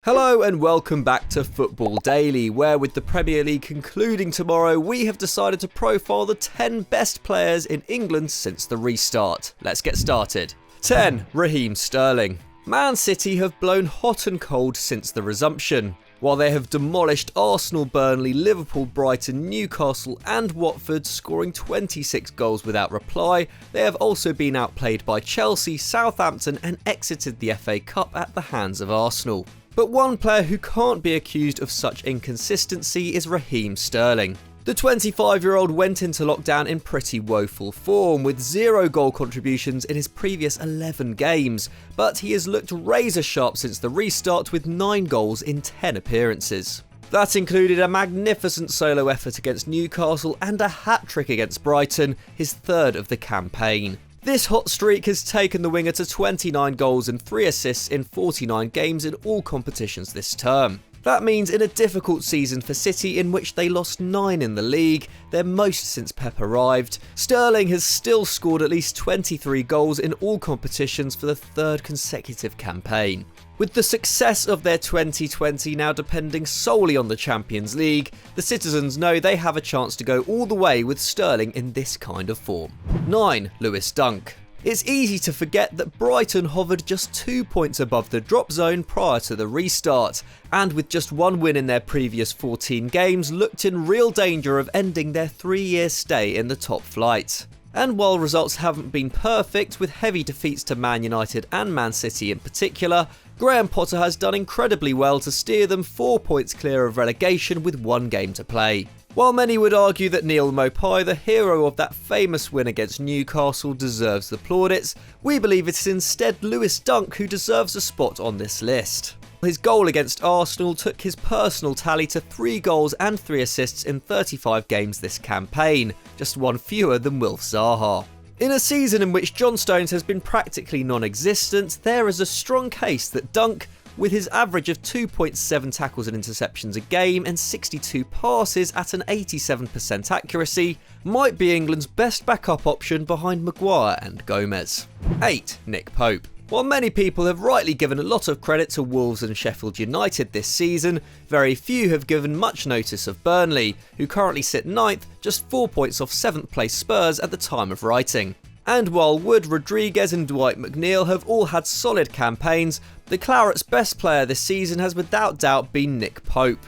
Hello and welcome back to Football Daily, where with the Premier League concluding tomorrow, we have decided to profile the 10 best players in England since the restart. Let's get started. 10. Raheem Sterling. Man City have blown hot and cold since the resumption. While they have demolished Arsenal, Burnley, Liverpool, Brighton, Newcastle and Watford, scoring 26 goals without reply, they have also been outplayed by Chelsea, Southampton and exited the FA Cup at the hands of Arsenal. But one player who can't be accused of such inconsistency is Raheem Sterling. The 25-year-old went into lockdown in pretty woeful form, with 0 goal contributions in his previous 11 games, but he has looked razor sharp since the restart with 9 goals in 10 appearances. That included a magnificent solo effort against Newcastle and a hat-trick against Brighton, his third of the campaign. This hot streak has taken the winger to 29 goals and 3 assists in 49 games in all competitions this term. That means in a difficult season for City in which they lost 9 in the league, their most since Pep arrived, Sterling has still scored at least 23 goals in all competitions for the 3rd consecutive campaign. With the success of their 2020 now depending solely on the Champions League, the citizens know they have a chance to go all the way with Sterling in this kind of form. 9. Lewis Dunk. It's easy to forget that Brighton hovered just 2 points above the drop zone prior to the restart, and with just 1 win in their previous 14 games, looked in real danger of ending their 3-year stay in the top flight. And while results haven't been perfect, with heavy defeats to Man United and Man City in particular, Graham Potter has done incredibly well to steer them 4 points clear of relegation with 1 game to play. While many would argue that Neal Maupay, the hero of that famous win against Newcastle, deserves the plaudits, we believe it is instead Lewis Dunk who deserves a spot on this list. His goal against Arsenal took his personal tally to 3 goals and 3 assists in 35 games this campaign, just 1 fewer than Wilf Zaha. In a season in which John Stones has been practically non-existent, there is a strong case that Dunk, with his average of 2.7 tackles and interceptions a game and 62 passes at an 87% accuracy, might be England's best backup option behind Maguire and Gomez. 8. Nick Pope. While many people have rightly given a lot of credit to Wolves and Sheffield United this season, very few have given much notice of Burnley, who currently sit 9th, just 4 points off 7th place Spurs at the time of writing. And while Wood, Rodriguez and Dwight McNeil have all had solid campaigns, the Claret's best player this season has without doubt been Nick Pope.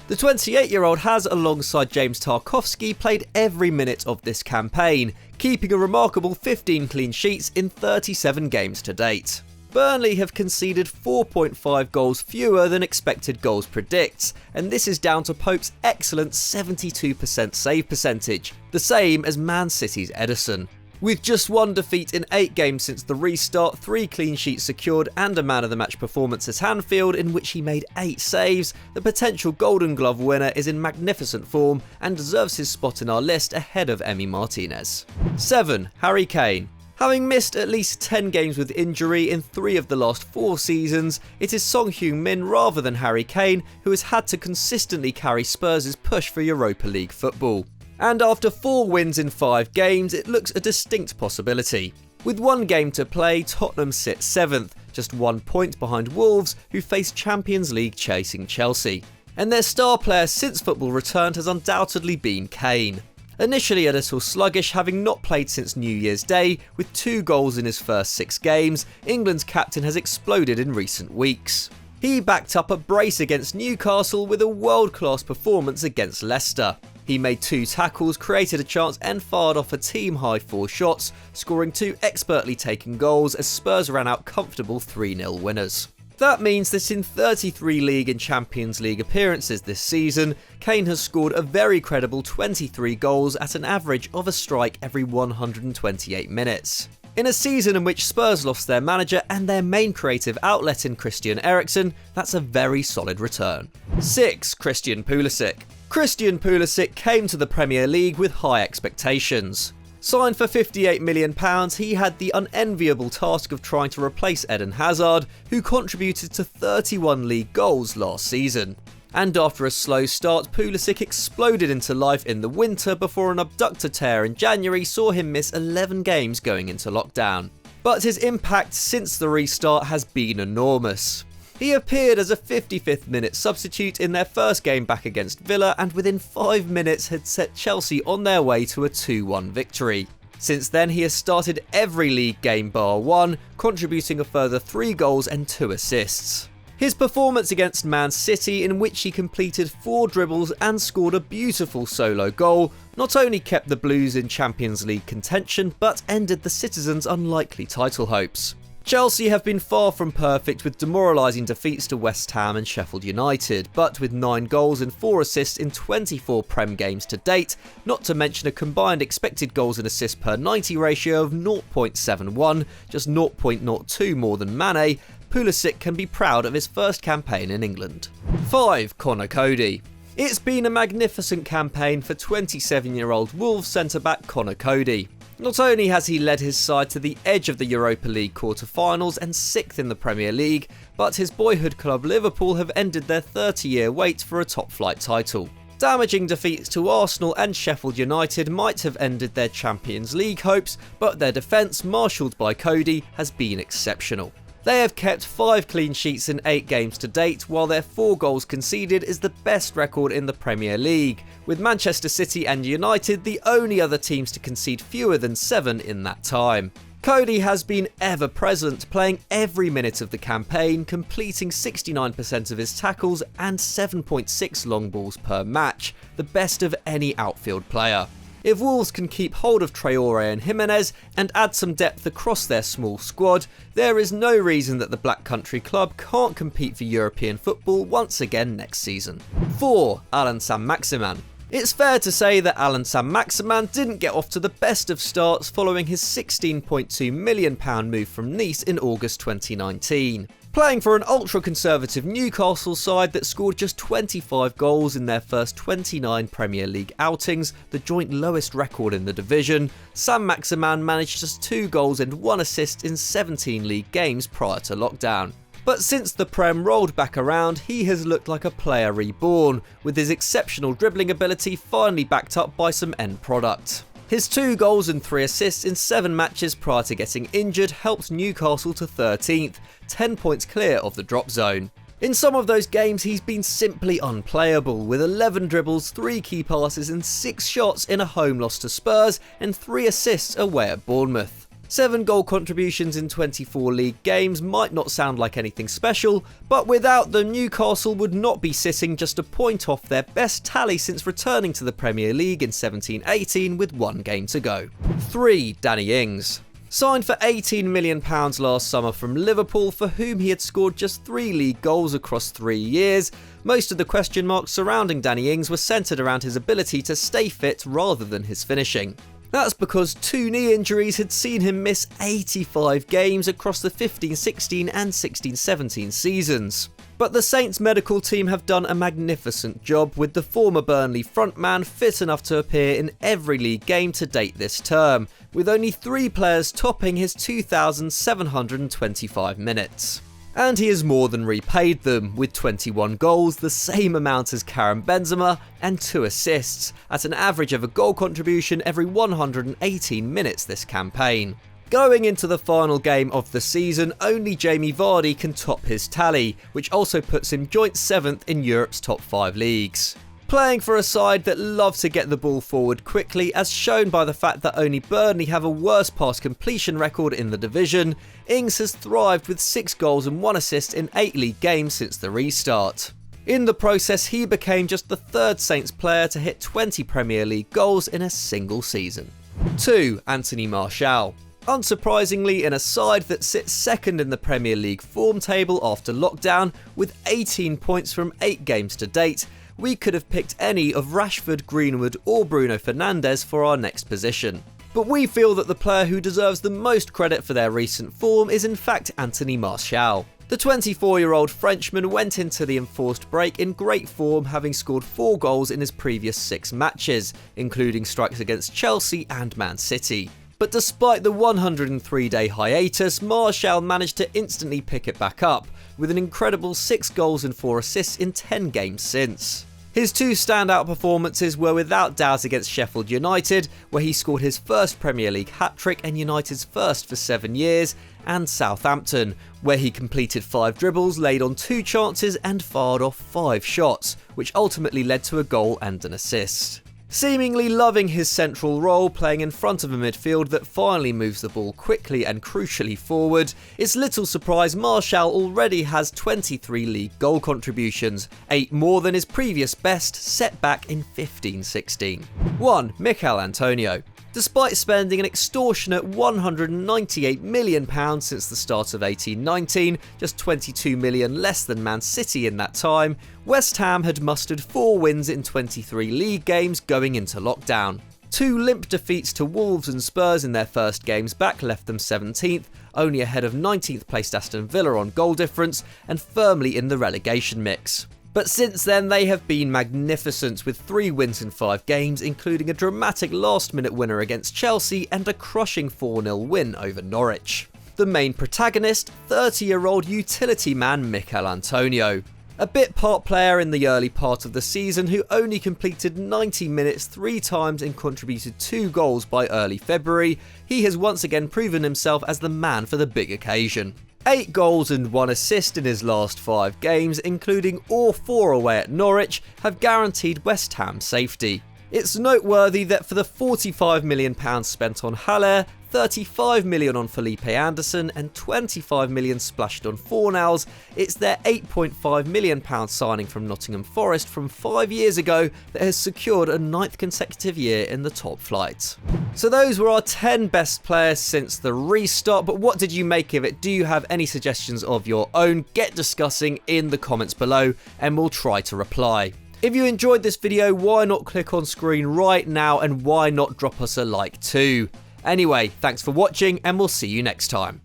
The 28-year-old has, alongside James Tarkowski, played every minute of this campaign, keeping a remarkable 15 clean sheets in 37 games to date. Burnley have conceded 4.5 goals fewer than expected goals predicts, and this is down to Pope's excellent 72% save percentage, the same as Man City's Ederson. With just 1 defeat in 8 games since the restart, 3 clean sheets secured and a man of the match performance at Anfield in which he made 8 saves, the potential Golden Glove winner is in magnificent form and deserves his spot in our list ahead of Emi Martinez. 7. Harry Kane. Having missed at least 10 games with injury in 3 of the last 4 seasons, it is Son Heung-min rather than Harry Kane who has had to consistently carry Spurs' push for Europa League football. And after 4 wins in 5 games, it looks a distinct possibility. With 1 game to play, Tottenham sit 7th, just 1 point behind Wolves, who face Champions League chasing Chelsea. And their star player since football returned has undoubtedly been Kane. Initially a little sluggish, having not played since New Year's Day, with 2 goals in his first 6 games, England's captain has exploded in recent weeks. He backed up a brace against Newcastle with a world-class performance against Leicester. He made 2 tackles, created a chance and fired off a team-high 4 shots, scoring 2 expertly taken goals as Spurs ran out comfortable 3-0 winners. That means that in 33 League and Champions League appearances this season, Kane has scored a very credible 23 goals at an average of a strike every 128 minutes. In a season in which Spurs lost their manager and their main creative outlet in Christian Eriksen, that's a very solid return. 6. Christian Pulisic. Christian Pulisic came to the Premier League with high expectations. Signed for £58 million, he had the unenviable task of trying to replace Eden Hazard, who contributed to 31 league goals last season. And after a slow start, Pulisic exploded into life in the winter before an abductor tear in January saw him miss 11 games going into lockdown. But his impact since the restart has been enormous. He appeared as a 55th minute substitute in their first game back against Villa, and within 5 minutes had set Chelsea on their way to a 2-1 victory. Since then, he has started every league game bar one, contributing a further 3 goals and 2 assists. His performance against Man City, in which he completed 4 dribbles and scored a beautiful solo goal, not only kept the Blues in Champions League contention, but ended the Citizens' unlikely title hopes. Chelsea have been far from perfect, with demoralising defeats to West Ham and Sheffield United, but with 9 goals and 4 assists in 24 Prem games to date, not to mention a combined expected goals and assists per 90 ratio of 0.71, just 0.02 more than Mane, Pulisic can be proud of his first campaign in England. 5. Conor Coady. It's been a magnificent campaign for 27-year-old Wolves centre-back Conor Coady. Not only has he led his side to the edge of the Europa League quarter-finals and 6th in the Premier League, but his boyhood club Liverpool have ended their 30-year wait for a top-flight title. Damaging defeats to Arsenal and Sheffield United might have ended their Champions League hopes, but their defence, marshalled by Coady, has been exceptional. They have kept 5 clean sheets in 8 games to date, while their 4 goals conceded is the best record in the Premier League, with Manchester City and United the only other teams to concede fewer than 7 in that time. Coady has been ever present, playing every minute of the campaign, completing 69% of his tackles and 7.6 long balls per match, the best of any outfield player. If Wolves can keep hold of Traore and Jimenez and add some depth across their small squad, there is no reason that the Black Country club can't compete for European football once again next season. 4. Allan Saint-Maximin. It's fair to say that Allan Saint-Maximin didn't get off to the best of starts following his £16.2 million move from Nice in August 2019. Playing for an ultra-conservative Newcastle side that scored just 25 goals in their first 29 Premier League outings, the joint lowest record in the division, Saint-Maximin managed just 2 goals and 1 assist in 17 league games prior to lockdown. But since the Prem rolled back around, he has looked like a player reborn, with his exceptional dribbling ability finally backed up by some end product. His 2 goals and 3 assists in 7 matches prior to getting injured helped Newcastle to 13th, 10 points clear of the drop zone. In some of those games he's been simply unplayable, with 11 dribbles, 3 key passes and 6 shots in a home loss to Spurs and 3 assists away at Bournemouth. 7 goal contributions in 24 league games might not sound like anything special, but without them Newcastle would not be sitting just a point off their best tally since returning to the Premier League in 17-18 with 1 game to go. 3. Danny Ings. Signed for £18 million last summer from Liverpool, for whom he had scored just 3 league goals across 3 years, most of the question marks surrounding Danny Ings were centred around his ability to stay fit rather than his finishing. That's because 2 knee injuries had seen him miss 85 games across the 15-16 and 16-17 seasons. But the Saints medical team have done a magnificent job, with the former Burnley frontman fit enough to appear in every league game to date this term, with only 3 players topping his 2,725 minutes. And he has more than repaid them, with 21 goals, the same amount as Karim Benzema, and 2 assists, at an average of a goal contribution every 118 minutes this campaign. Going into the final game of the season, only Jamie Vardy can top his tally, which also puts him joint 7th in Europe's top 5 leagues. Playing for a side that love to get the ball forward quickly, as shown by the fact that only Burnley have a worse pass completion record in the division, Ings has thrived with 6 goals and 1 assist in 8 league games since the restart. In the process, he became just the 3rd Saints player to hit 20 Premier League goals in a single season. 2. Anthony Martial. Unsurprisingly, in a side that sits 2nd in the Premier League form table after lockdown, with 18 points from 8 games to date, we could have picked any of Rashford, Greenwood or Bruno Fernandes for our next position. But we feel that the player who deserves the most credit for their recent form is in fact Anthony Martial. The 24-year-old Frenchman went into the enforced break in great form, having scored 4 goals in his previous 6 matches, including strikes against Chelsea and Man City. But despite the 103-day hiatus, Martial managed to instantly pick it back up, with an incredible 6 goals and 4 assists in 10 games since. His two standout performances were without doubt against Sheffield United, where he scored his first Premier League hat-trick and United's first for 7 years, and Southampton, where he completed 5 dribbles, laid on 2 chances and fired off 5 shots, which ultimately led to a goal and an assist. Seemingly loving his central role, playing in front of a midfield that finally moves the ball quickly and crucially forward, it's little surprise Martial already has 23 league goal contributions, 8 more than his previous best set back in 15-16. 1. Michail Antonio. Despite spending an extortionate £198 million since the start of 18-19, just 22 million less than Man City in that time, West Ham had mustered 4 wins in 23 league games going into lockdown. 2 limp defeats to Wolves and Spurs in their first games back left them 17th, only ahead of 19th placed Aston Villa on goal difference and firmly in the relegation mix. But since then they have been magnificent, with 3 wins in 5 games, including a dramatic last-minute winner against Chelsea and a crushing 4-0 win over Norwich. The main protagonist, 30-year-old utility man Michail Antonio. A bit part player in the early part of the season who only completed 90 minutes 3 times and contributed 2 goals by early February, he has once again proven himself as the man for the big occasion. 8 goals and 1 assist in his last 5 games, including all 4 away at Norwich, have guaranteed West Ham safety. It's noteworthy that for the £45 million spent on Haller, £35 million on Felipe Anderson and £25 million splashed on Fornals, it's their £8.5 million signing from Nottingham Forest from 5 years ago that has secured a 9th consecutive year in the top flight. So those were our 10 best players since the restart, but what did you make of it? Do you have any suggestions of your own? Get discussing in the comments below and we'll try to reply. If you enjoyed this video, why not click on screen right now and why not drop us a like too? Anyway, thanks for watching and we'll see you next time.